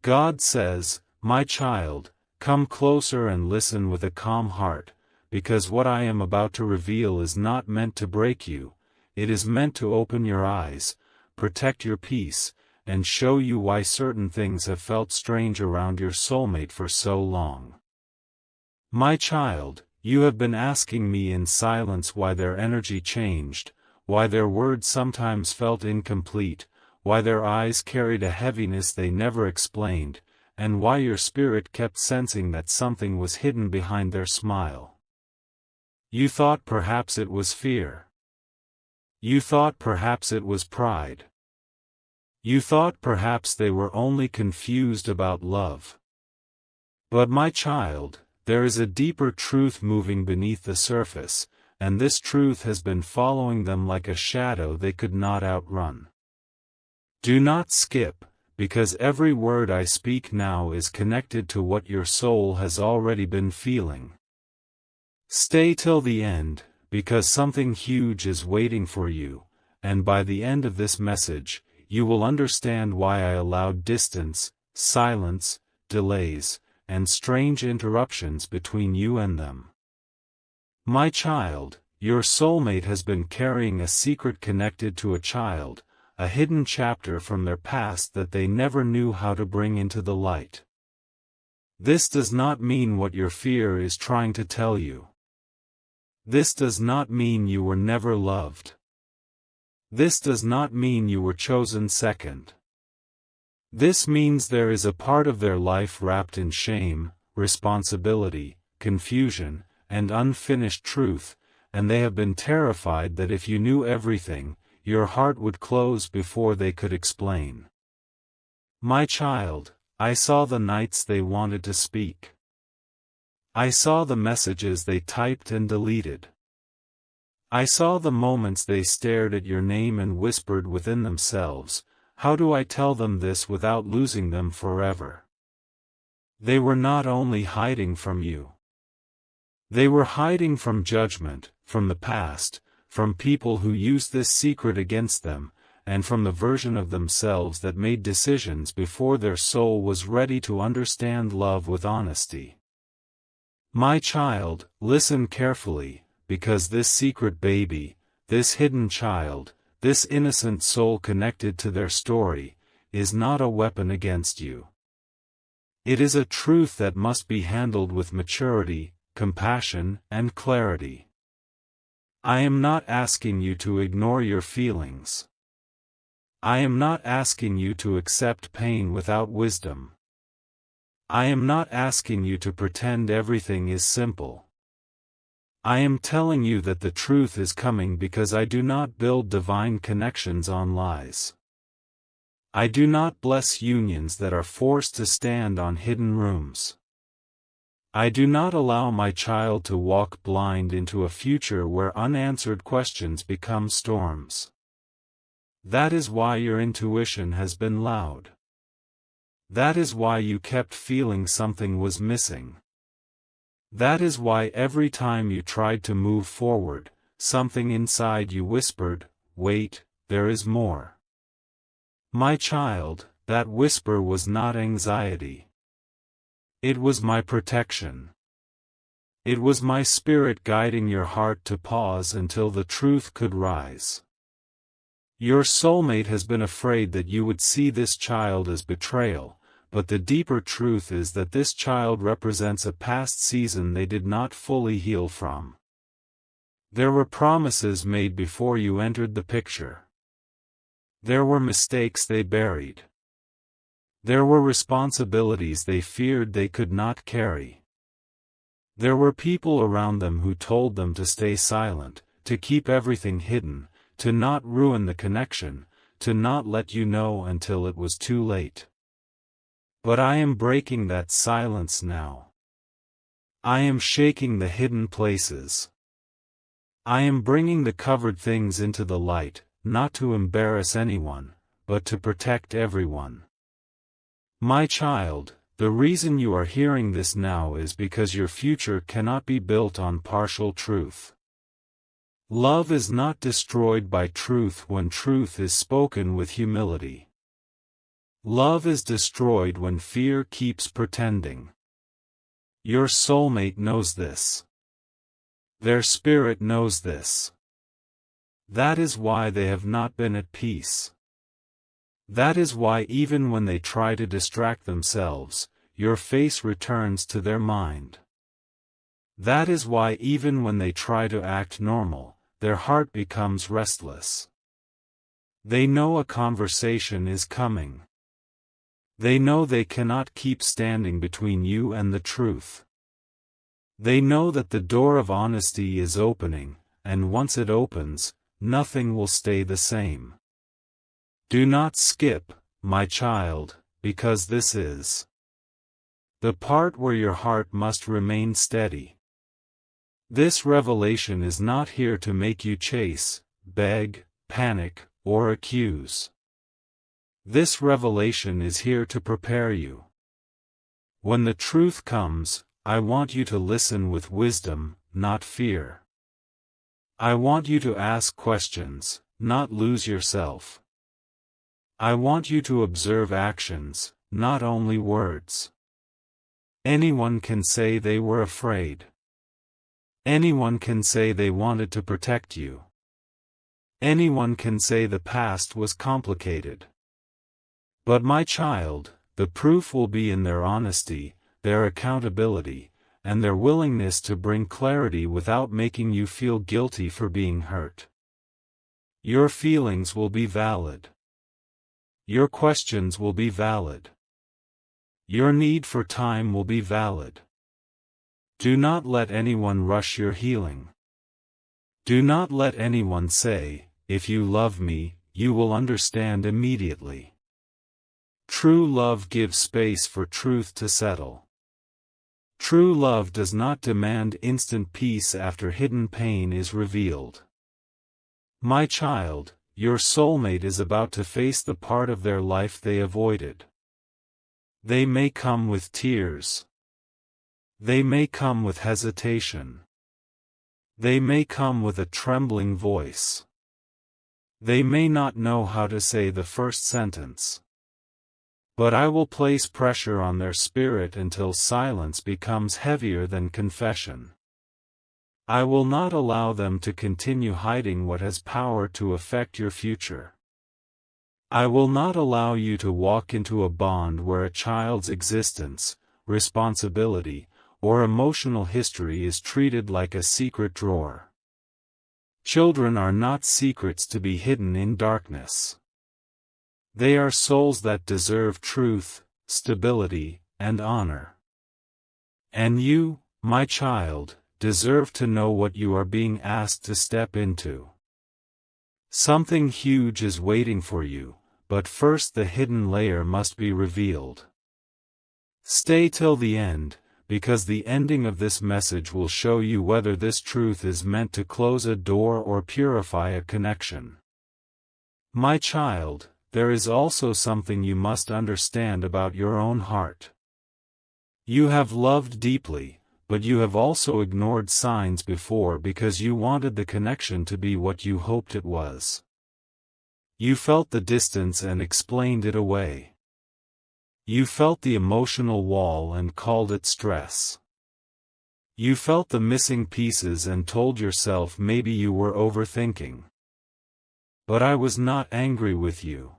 God says, "My child, come closer and listen with a calm heart, because what I am about to reveal is not meant to break you, it is meant to open your eyes, protect your peace, and show you why certain things have felt strange around your soulmate for so long. My child, you have been asking me in silence why their energy changed, why their words sometimes felt incomplete, why their eyes carried a heaviness they never explained, and why your spirit kept sensing that something was hidden behind their smile. You thought perhaps it was fear. You thought perhaps it was pride. You thought perhaps they were only confused about love. But my child, there is a deeper truth moving beneath the surface, and this truth has been following them like a shadow they could not outrun. Do not skip, because every word I speak now is connected to what your soul has already been feeling. Stay till the end, because something huge is waiting for you, and by the end of this message, you will understand why I allowed distance, silence, delays, and strange interruptions between you and them. My child, your soulmate has been carrying a secret connected to a child, a hidden chapter from their past that they never knew how to bring into the light. This does not mean what your fear is trying to tell you. This does not mean you were never loved. This does not mean you were chosen second. This means there is a part of their life wrapped in shame, responsibility, confusion, and unfinished truth, and they have been terrified that if you knew everything, your heart would close before they could explain. My child, I saw the nights they wanted to speak. I saw the messages they typed and deleted. I saw the moments they stared at your name and whispered within themselves, "How do I tell them this without losing them forever?" They were not only hiding from you. They were hiding from judgment, from the past, from people who used this secret against them, and from the version of themselves that made decisions before their soul was ready to understand love with honesty. My child, listen carefully, because this secret baby, this hidden child, this innocent soul connected to their story, is not a weapon against you. It is a truth that must be handled with maturity, compassion, and clarity. I am not asking you to ignore your feelings. I am not asking you to accept pain without wisdom. I am not asking you to pretend everything is simple. I am telling you that the truth is coming because I do not build divine connections on lies. I do not bless unions that are forced to stand on hidden rooms. I do not allow my child to walk blind into a future where unanswered questions become storms. That is why your intuition has been loud. That is why you kept feeling something was missing. That is why every time you tried to move forward, something inside you whispered, "Wait, there is more." My child, that whisper was not anxiety. It was my protection. It was my spirit guiding your heart to pause until the truth could rise. Your soulmate has been afraid that you would see this child as betrayal, but the deeper truth is that this child represents a past season they did not fully heal from. There were promises made before you entered the picture. There were mistakes they buried. There were responsibilities they feared they could not carry. There were people around them who told them to stay silent, to keep everything hidden, to not ruin the connection, to not let you know until it was too late. But I am breaking that silence now. I am shaking the hidden places. I am bringing the covered things into the light, not to embarrass anyone, but to protect everyone. My child, the reason you are hearing this now is because your future cannot be built on partial truth. Love is not destroyed by truth when truth is spoken with humility. Love is destroyed when fear keeps pretending. Your soulmate knows this. Their spirit knows this. That is why they have not been at peace. That is why even when they try to distract themselves, your face returns to their mind. That is why even when they try to act normal, their heart becomes restless. They know a conversation is coming. They know they cannot keep standing between you and the truth. They know that the door of honesty is opening, and once it opens, nothing will stay the same. Do not skip, my child, because this is the part where your heart must remain steady. This revelation is not here to make you chase, beg, panic, or accuse. This revelation is here to prepare you. When the truth comes, I want you to listen with wisdom, not fear. I want you to ask questions, not lose yourself. I want you to observe actions, not only words. Anyone can say they were afraid. Anyone can say they wanted to protect you. Anyone can say the past was complicated. But my child, the proof will be in their honesty, their accountability, and their willingness to bring clarity without making you feel guilty for being hurt. Your feelings will be valid. Your questions will be valid. Your need for time will be valid. Do not let anyone rush your healing. Do not let anyone say, if you love me, you will understand immediately. True love gives space for truth to settle. True love does not demand instant peace after hidden pain is revealed. My child, your soulmate is about to face the part of their life they avoided. They may come with tears. They may come with hesitation. They may come with a trembling voice. They may not know how to say the first sentence. But I will place pressure on their spirit until silence becomes heavier than confession. I will not allow them to continue hiding what has power to affect your future. I will not allow you to walk into a bond where a child's existence, responsibility, or emotional history is treated like a secret drawer. Children are not secrets to be hidden in darkness. They are souls that deserve truth, stability, and honor. And you, my child, deserve to know what you are being asked to step into. Something huge is waiting for you, but first the hidden layer must be revealed. Stay till the end, because the ending of this message will show you whether this truth is meant to close a door or purify a connection. My child, there is also something you must understand about your own heart. You have loved deeply, but you have also ignored signs before because you wanted the connection to be what you hoped it was. You felt the distance and explained it away. You felt the emotional wall and called it stress. You felt the missing pieces and told yourself maybe you were overthinking. But I was not angry with you.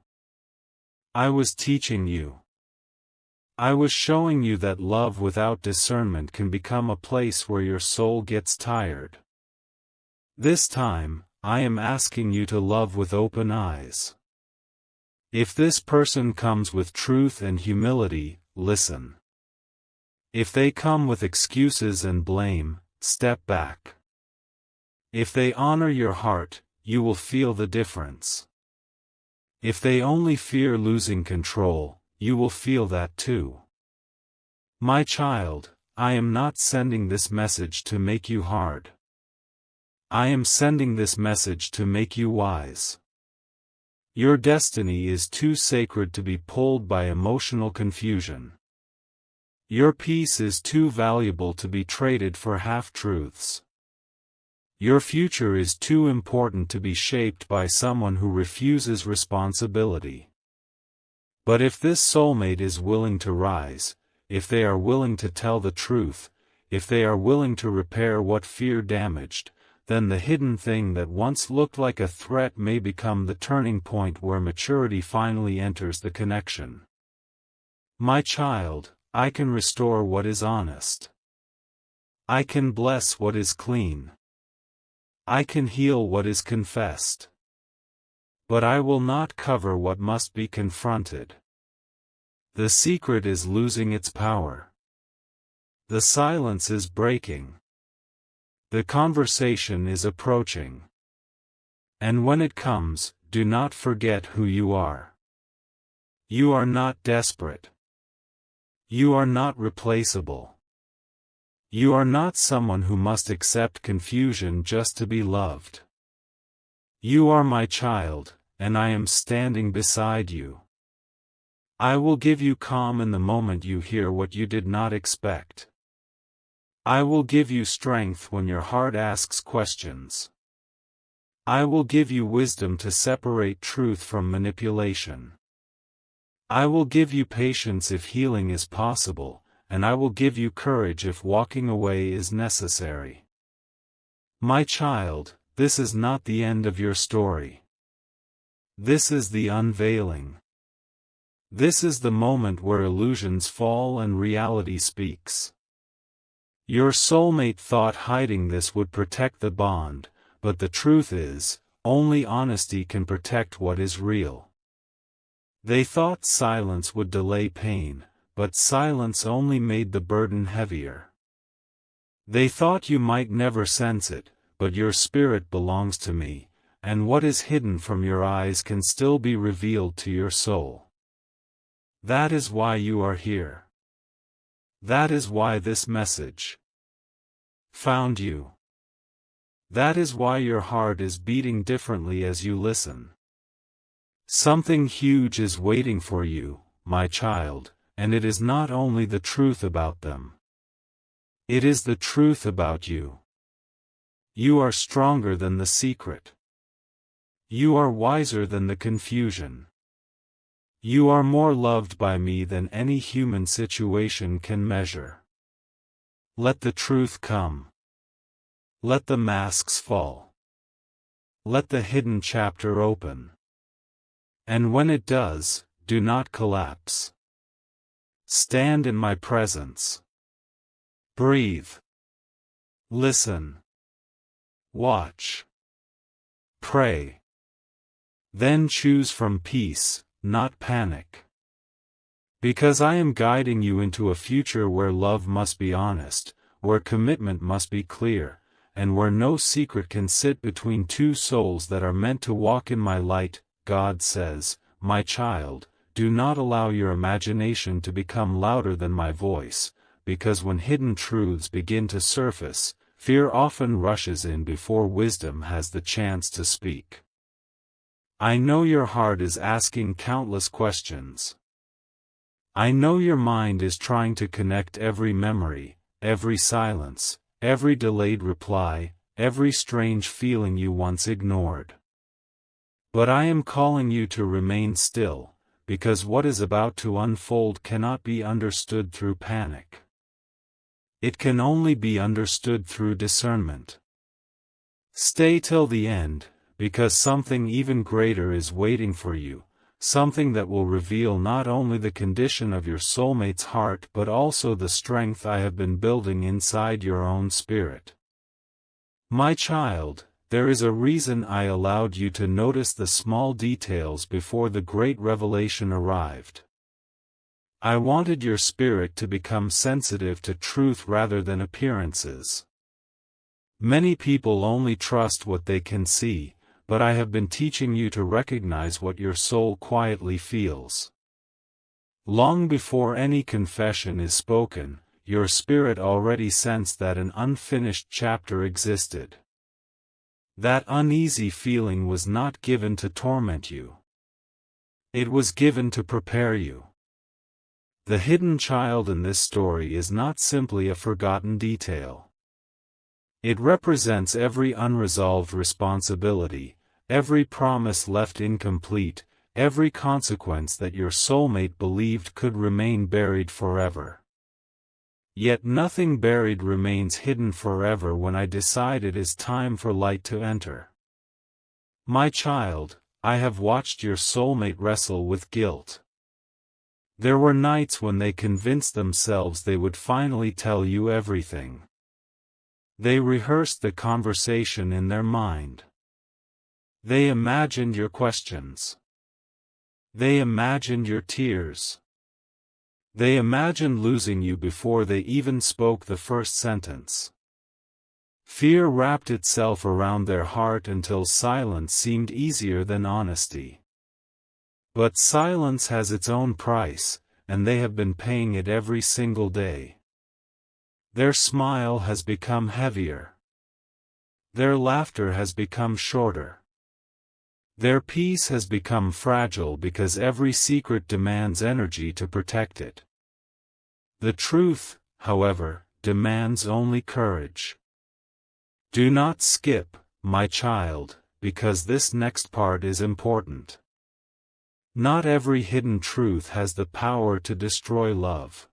I was teaching you. I was showing you that love without discernment can become a place where your soul gets tired. This time, I am asking you to love with open eyes. If this person comes with truth and humility, listen. If they come with excuses and blame, step back. If they honor your heart, you will feel the difference. If they only fear losing control, you will feel that too. My child, I am not sending this message to make you hard. I am sending this message to make you wise. Your destiny is too sacred to be pulled by emotional confusion. Your peace is too valuable to be traded for half-truths. Your future is too important to be shaped by someone who refuses responsibility. But if this soulmate is willing to rise, if they are willing to tell the truth, if they are willing to repair what fear damaged, then the hidden thing that once looked like a threat may become the turning point where maturity finally enters the connection. My child, I can restore what is honest. I can bless what is clean. I can heal what is confessed. But I will not cover what must be confronted. The secret is losing its power. The silence is breaking. The conversation is approaching. And when it comes, do not forget who you are. You are not desperate. You are not replaceable. You are not someone who must accept confusion just to be loved. You are my child, and I am standing beside you. I will give you calm in the moment you hear what you did not expect. I will give you strength when your heart asks questions. I will give you wisdom to separate truth from manipulation. I will give you patience if healing is possible, and I will give you courage if walking away is necessary. My child, this is not the end of your story. This is the unveiling. This is the moment where illusions fall and reality speaks. Your soulmate thought hiding this would protect the bond, but the truth is, only honesty can protect what is real. They thought silence would delay pain, but silence only made the burden heavier. They thought you might never sense it, but your spirit belongs to me, and what is hidden from your eyes can still be revealed to your soul. That is why you are here. That is why this message found you. That is why your heart is beating differently as you listen. Something huge is waiting for you, my child, and it is not only the truth about them. It is the truth about you. You are stronger than the secret. You are wiser than the confusion. You are more loved by me than any human situation can measure. Let the truth come. Let the masks fall. Let the hidden chapter open. And when it does, do not collapse. Stand in my presence. Breathe. Listen. Watch. Pray. Then choose from peace, not panic. Because I am guiding you into a future where love must be honest, where commitment must be clear, and where no secret can sit between two souls that are meant to walk in my light. God says, my child, do not allow your imagination to become louder than my voice, because when hidden truths begin to surface, fear often rushes in before wisdom has the chance to speak. I know your heart is asking countless questions. I know your mind is trying to connect every memory, every silence, every delayed reply, every strange feeling you once ignored. But I am calling you to remain still, because what is about to unfold cannot be understood through panic. It can only be understood through discernment. Stay till the end, because something even greater is waiting for you, something that will reveal not only the condition of your soulmate's heart but also the strength I have been building inside your own spirit. My child, there is a reason I allowed you to notice the small details before the great revelation arrived. I wanted your spirit to become sensitive to truth rather than appearances. Many people only trust what they can see, but I have been teaching you to recognize what your soul quietly feels. Long before any confession is spoken, your spirit already sensed that an unfinished chapter existed. That uneasy feeling was not given to torment you. It was given to prepare you. The hidden child in this story is not simply a forgotten detail. It represents every unresolved responsibility, every promise left incomplete, every consequence that your soulmate believed could remain buried forever. Yet nothing buried remains hidden forever when I decide it is time for light to enter. My child, I have watched your soulmate wrestle with guilt. There were nights when they convinced themselves they would finally tell you everything. They rehearsed the conversation in their mind. They imagined your questions. They imagined your tears. They imagined losing you before they even spoke the first sentence. Fear wrapped itself around their heart until silence seemed easier than honesty. But silence has its own price, and they have been paying it every single day. Their smile has become heavier. Their laughter has become shorter. Their peace has become fragile because every secret demands energy to protect it. The truth, however, demands only courage. Do not skip, my child, because this next part is important. Not every hidden truth has the power to destroy love.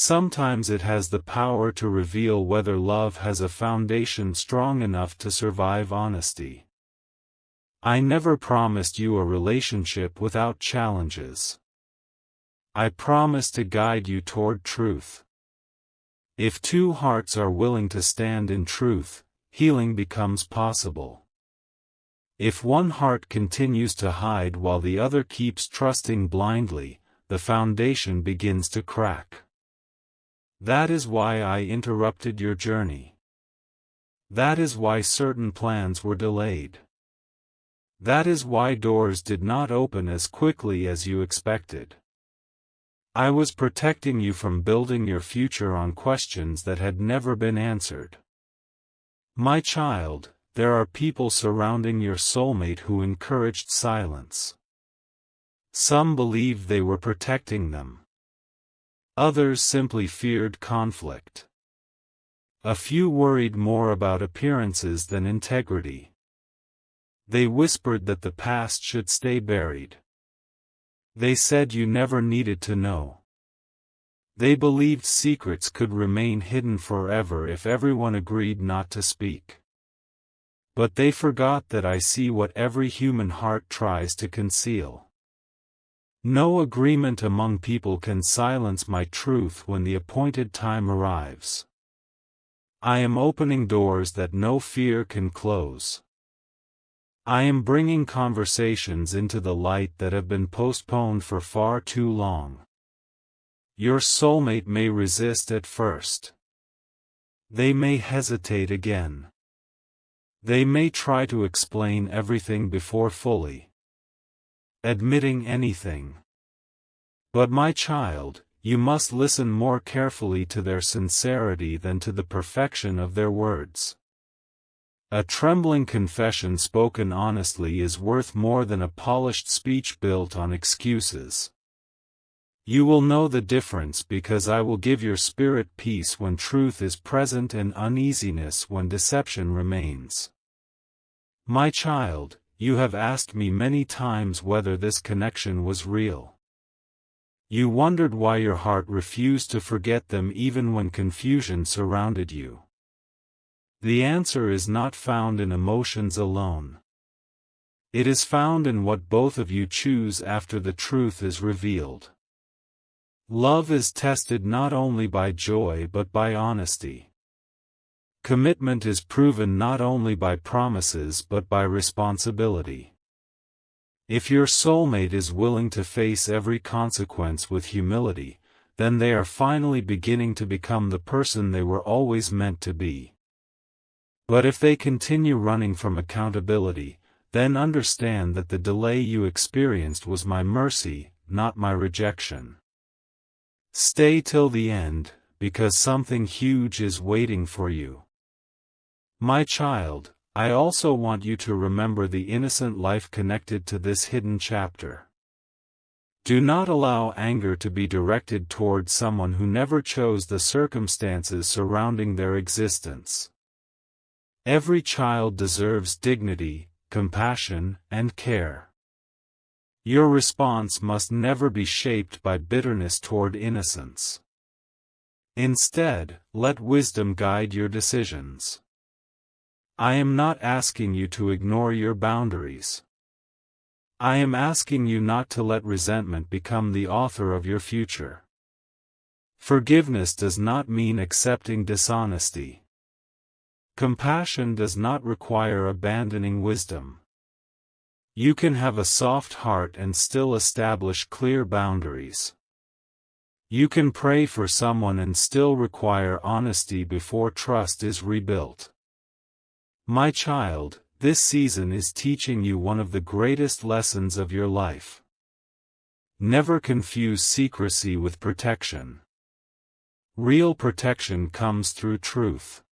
Sometimes it has the power to reveal whether love has a foundation strong enough to survive honesty. I never promised you a relationship without challenges. I promised to guide you toward truth. If two hearts are willing to stand in truth, healing becomes possible. If one heart continues to hide while the other keeps trusting blindly, the foundation begins to crack. That is why I interrupted your journey. That is why certain plans were delayed. That is why doors did not open as quickly as you expected. I was protecting you from building your future on questions that had never been answered. My child, there are people surrounding your soulmate who encouraged silence. Some believed they were protecting them. Others simply feared conflict. A few worried more about appearances than integrity. They whispered that the past should stay buried. They said you never needed to know. They believed secrets could remain hidden forever if everyone agreed not to speak. But they forgot that I see what every human heart tries to conceal. No agreement among people can silence my truth when the appointed time arrives. I am opening doors that no fear can close. I am bringing conversations into the light that have been postponed for far too long. Your soulmate may resist at first. They may hesitate again. They may try to explain everything before fully admitting anything. But my child, you must listen more carefully to their sincerity than to the perfection of their words. A trembling confession spoken honestly is worth more than a polished speech built on excuses. You will know the difference because I will give your spirit peace when truth is present and uneasiness when deception remains. My child, you have asked me many times whether this connection was real. You wondered why your heart refused to forget them even when confusion surrounded you. The answer is not found in emotions alone. It is found in what both of you choose after the truth is revealed. Love is tested not only by joy but by honesty. Commitment is proven not only by promises but by responsibility. If your soulmate is willing to face every consequence with humility, then they are finally beginning to become the person they were always meant to be. But if they continue running from accountability, then understand that the delay you experienced was my mercy, not my rejection. Stay till the end, because something huge is waiting for you. My child, I also want you to remember the innocent life connected to this hidden chapter. Do not allow anger to be directed toward someone who never chose the circumstances surrounding their existence. Every child deserves dignity, compassion, and care. Your response must never be shaped by bitterness toward innocence. Instead, let wisdom guide your decisions. I am not asking you to ignore your boundaries. I am asking you not to let resentment become the author of your future. Forgiveness does not mean accepting dishonesty. Compassion does not require abandoning wisdom. You can have a soft heart and still establish clear boundaries. You can pray for someone and still require honesty before trust is rebuilt. My child, this season is teaching you one of the greatest lessons of your life. Never confuse secrecy with protection. Real protection comes through truth.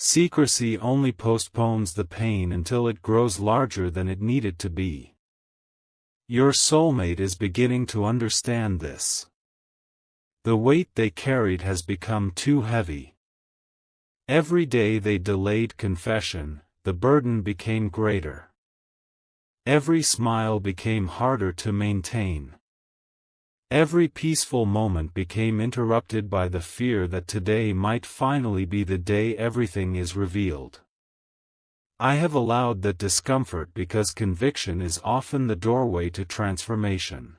Secrecy only postpones the pain until it grows larger than it needed to be. Your soulmate is beginning to understand this. The weight they carried has become too heavy. Every day they delayed confession, the burden became greater. Every smile became harder to maintain. Every peaceful moment became interrupted by the fear that today might finally be the day everything is revealed. I have allowed that discomfort because conviction is often the doorway to transformation.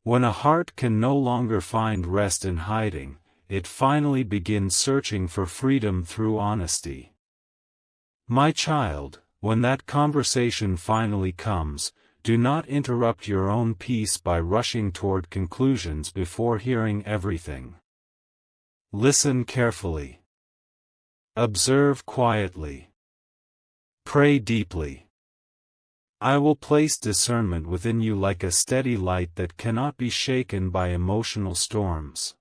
When a heart can no longer find rest in hiding, it finally begins searching for freedom through honesty. My child, when that conversation finally comes, do not interrupt your own peace by rushing toward conclusions before hearing everything. Listen carefully. Observe quietly. Pray deeply. I will place discernment within you like a steady light that cannot be shaken by emotional storms.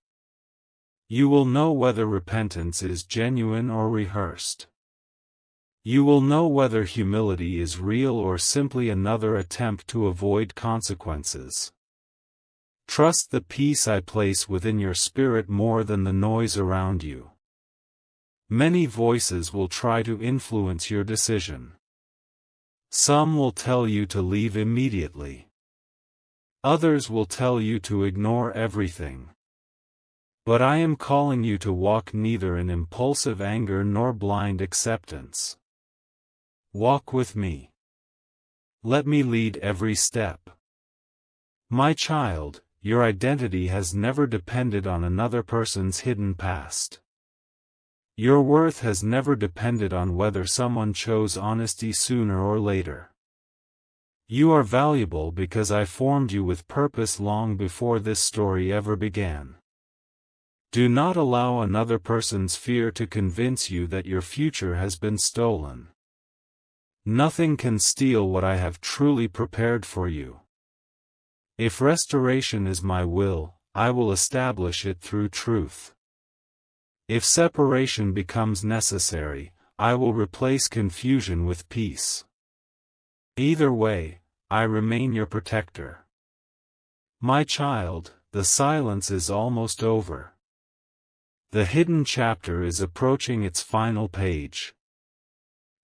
You will know whether repentance is genuine or rehearsed. You will know whether humility is real or simply another attempt to avoid consequences. Trust the peace I place within your spirit more than the noise around you. Many voices will try to influence your decision. Some will tell you to leave immediately. Others will tell you to ignore everything. But I am calling you to walk neither in impulsive anger nor blind acceptance. Walk with me. Let me lead every step. My child, your identity has never depended on another person's hidden past. Your worth has never depended on whether someone chose honesty sooner or later. You are valuable because I formed you with purpose long before this story ever began. Do not allow another person's fear to convince you that your future has been stolen. Nothing can steal what I have truly prepared for you. If restoration is my will, I will establish it through truth. If separation becomes necessary, I will replace confusion with peace. Either way, I remain your protector. My child, the silence is almost over. The hidden chapter is approaching its final page.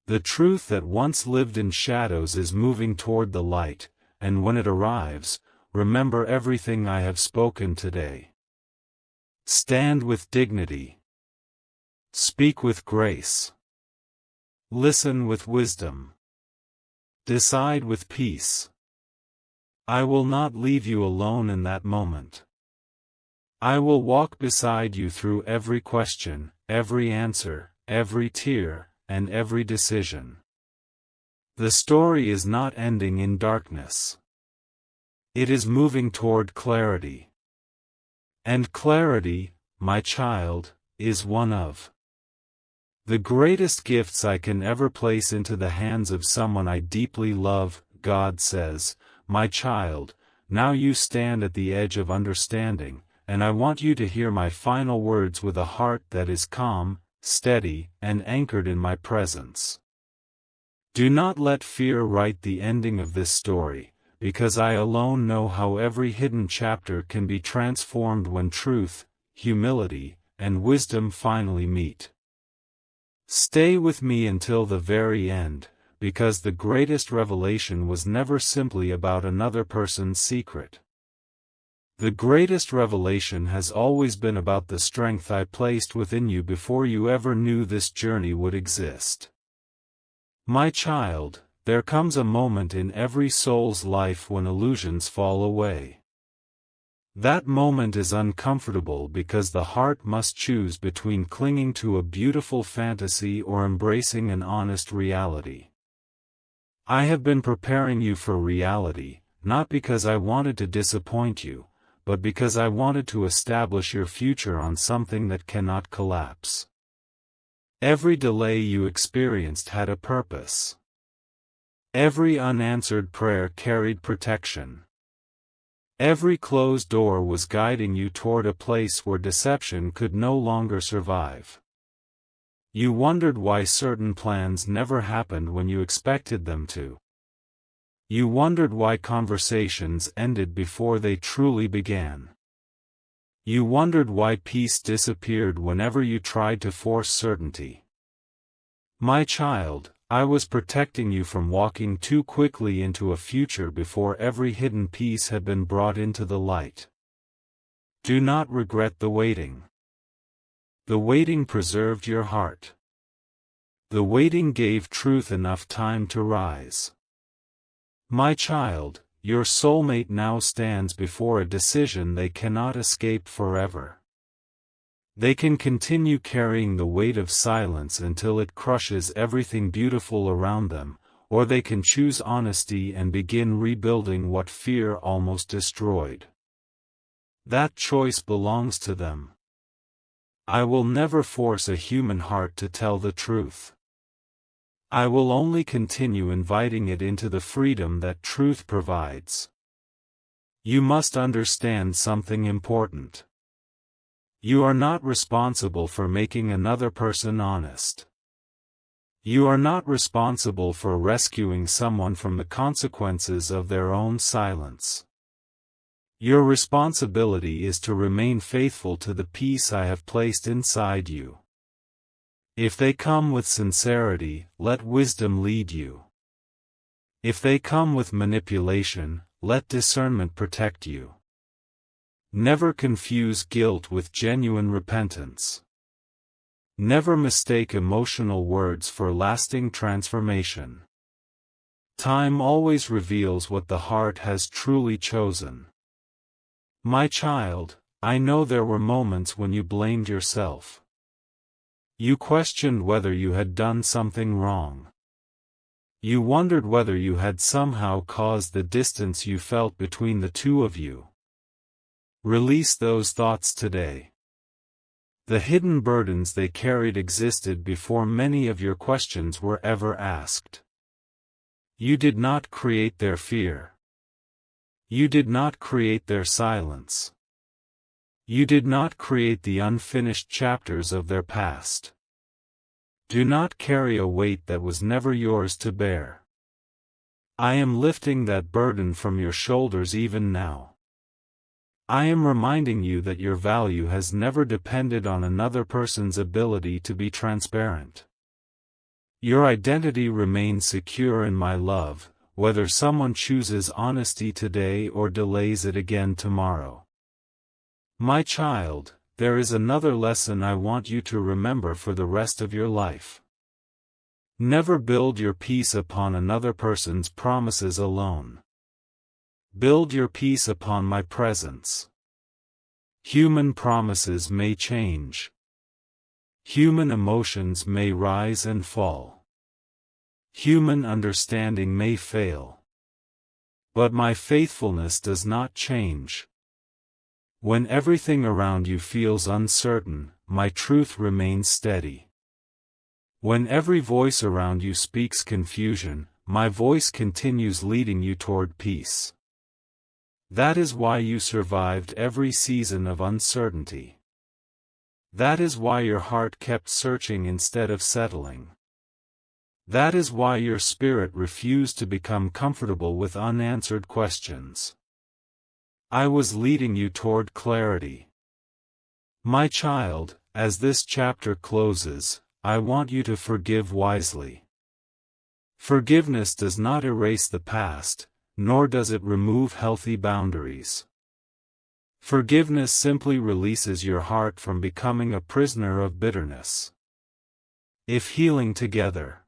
The truth that once lived in shadows is moving toward the light, and when it arrives, remember everything I have spoken today. Stand with dignity. Speak with grace. Listen with wisdom. Decide with peace. I will not leave you alone in that moment. I will walk beside you through every question, every answer, every tear, and every decision. The story is not ending in darkness. It is moving toward clarity. And clarity, my child, is one of the greatest gifts I can ever place into the hands of someone I deeply love. God says, my child, now you stand at the edge of understanding, and I want you to hear my final words with a heart that is calm, steady, and anchored in my presence. Do not let fear write the ending of this story, because I alone know how every hidden chapter can be transformed when truth, humility, and wisdom finally meet. Stay with me until the very end, because the greatest revelation was never simply about another person's secret. The greatest revelation has always been about the strength I placed within you before you ever knew this journey would exist. My child, there comes a moment in every soul's life when illusions fall away. That moment is uncomfortable because the heart must choose between clinging to a beautiful fantasy or embracing an honest reality. I have been preparing you for reality, not because I wanted to disappoint you, but because I wanted to establish your future on something that cannot collapse. Every delay you experienced had a purpose. Every unanswered prayer carried protection. Every closed door was guiding you toward a place where deception could no longer survive. You wondered why certain plans never happened when you expected them to. You wondered why conversations ended before they truly began. You wondered why peace disappeared whenever you tried to force certainty. My child, I was protecting you from walking too quickly into a future before every hidden piece had been brought into the light. Do not regret the waiting. The waiting preserved your heart. The waiting gave truth enough time to rise. My child, your soulmate now stands before a decision they cannot escape forever. They can continue carrying the weight of silence until it crushes everything beautiful around them, or they can choose honesty and begin rebuilding what fear almost destroyed. That choice belongs to them. I will never force a human heart to tell the truth. I will only continue inviting it into the freedom that truth provides. You must understand something important. You are not responsible for making another person honest. You are not responsible for rescuing someone from the consequences of their own silence. Your responsibility is to remain faithful to the peace I have placed inside you. If they come with sincerity, let wisdom lead you. If they come with manipulation, let discernment protect you. Never confuse guilt with genuine repentance. Never mistake emotional words for lasting transformation. Time always reveals what the heart has truly chosen. My child, I know there were moments when you blamed yourself. You questioned whether you had done something wrong. You wondered whether you had somehow caused the distance you felt between the two of you. Release those thoughts today. The hidden burdens they carried existed before many of your questions were ever asked. You did not create their fear. You did not create their silence. You did not create the unfinished chapters of their past. Do not carry a weight that was never yours to bear. I am lifting that burden from your shoulders even now. I am reminding you that your value has never depended on another person's ability to be transparent. Your identity remains secure in my love, whether someone chooses honesty today or delays it again tomorrow. My child, there is another lesson I want you to remember for the rest of your life. Never build your peace upon another person's promises alone. Build your peace upon my presence. Human promises may change. Human emotions may rise and fall. Human understanding may fail. But my faithfulness does not change. When everything around you feels uncertain, my truth remains steady. When every voice around you speaks confusion, my voice continues leading you toward peace. That is why you survived every season of uncertainty. That is why your heart kept searching instead of settling. That is why your spirit refused to become comfortable with unanswered questions. I was leading you toward clarity. My child, as this chapter closes, I want you to forgive wisely. Forgiveness does not erase the past, nor does it remove healthy boundaries. Forgiveness simply releases your heart from becoming a prisoner of bitterness. If healing together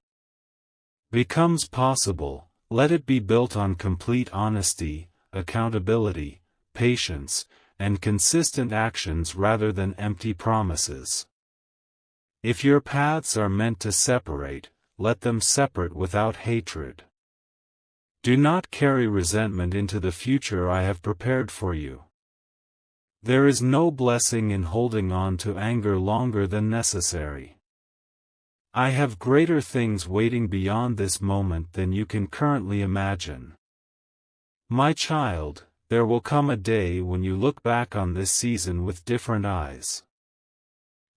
becomes possible, let it be built on complete honesty, accountability, patience, and consistent actions rather than empty promises. If your paths are meant to separate, let them separate without hatred. Do not carry resentment into the future I have prepared for you. There is no blessing in holding on to anger longer than necessary. I have greater things waiting beyond this moment than you can currently imagine. My child, there will come a day when you look back on this season with different eyes.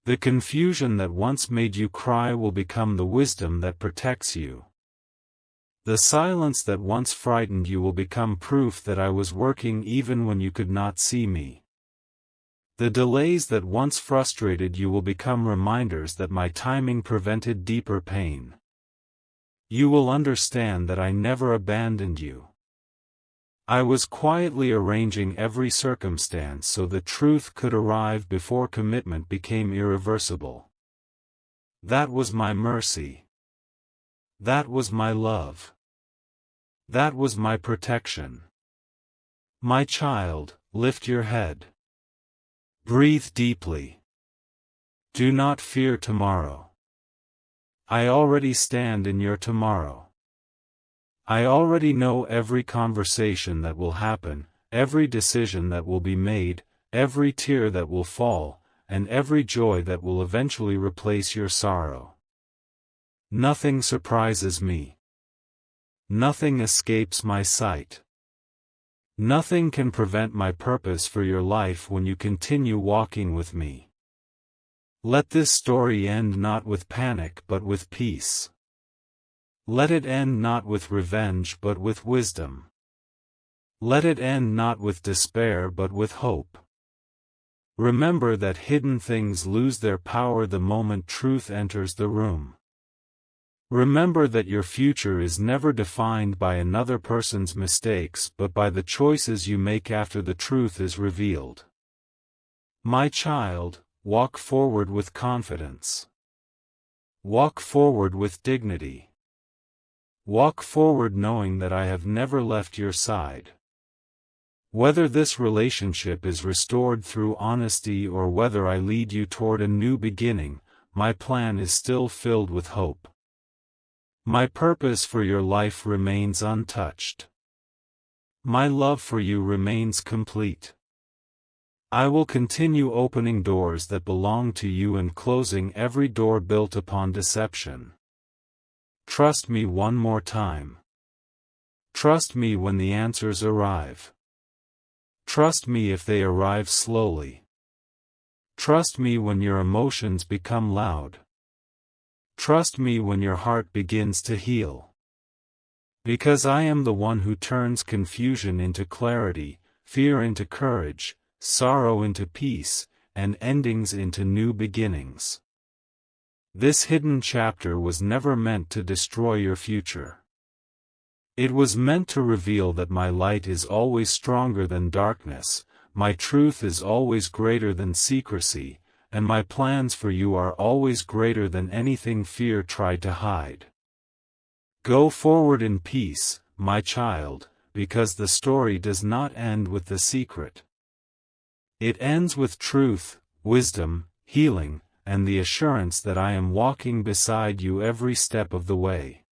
The confusion that once made you cry will become the wisdom that protects you. The silence that once frightened you will become proof that I was working even when you could not see me. The delays that once frustrated you will become reminders that my timing prevented deeper pain. You will understand that I never abandoned you. I was quietly arranging every circumstance so the truth could arrive before commitment became irreversible. That was my mercy. That was my love. That was my protection. My child, lift your head. Breathe deeply. Do not fear tomorrow. I already stand in your tomorrow. I already know every conversation that will happen, every decision that will be made, every tear that will fall, and every joy that will eventually replace your sorrow. Nothing surprises me. Nothing escapes my sight. Nothing can prevent my purpose for your life when you continue walking with me. Let this story end not with panic but with peace. Let it end not with revenge but with wisdom. Let it end not with despair but with hope. Remember that hidden things lose their power the moment truth enters the room. Remember that your future is never defined by another person's mistakes but by the choices you make after the truth is revealed. My child, walk forward with confidence. Walk forward with dignity. Walk forward knowing that I have never left your side. Whether this relationship is restored through honesty or whether I lead you toward a new beginning, my plan is still filled with hope. My purpose for your life remains untouched. My love for you remains complete. I will continue opening doors that belong to you and closing every door built upon deception. Trust me one more time. Trust me when the answers arrive. Trust me if they arrive slowly. Trust me when your emotions become loud. Trust me when your heart begins to heal. Because I am the one who turns confusion into clarity, fear into courage, sorrow into peace, and endings into new beginnings. This hidden chapter was never meant to destroy your future. It was meant to reveal that my light is always stronger than darkness, my truth is always greater than secrecy, and my plans for you are always greater than anything fear tried to hide. Go forward in peace, my child, because the story does not end with the secret. It ends with truth, wisdom, healing, and the assurance that I am walking beside you every step of the way.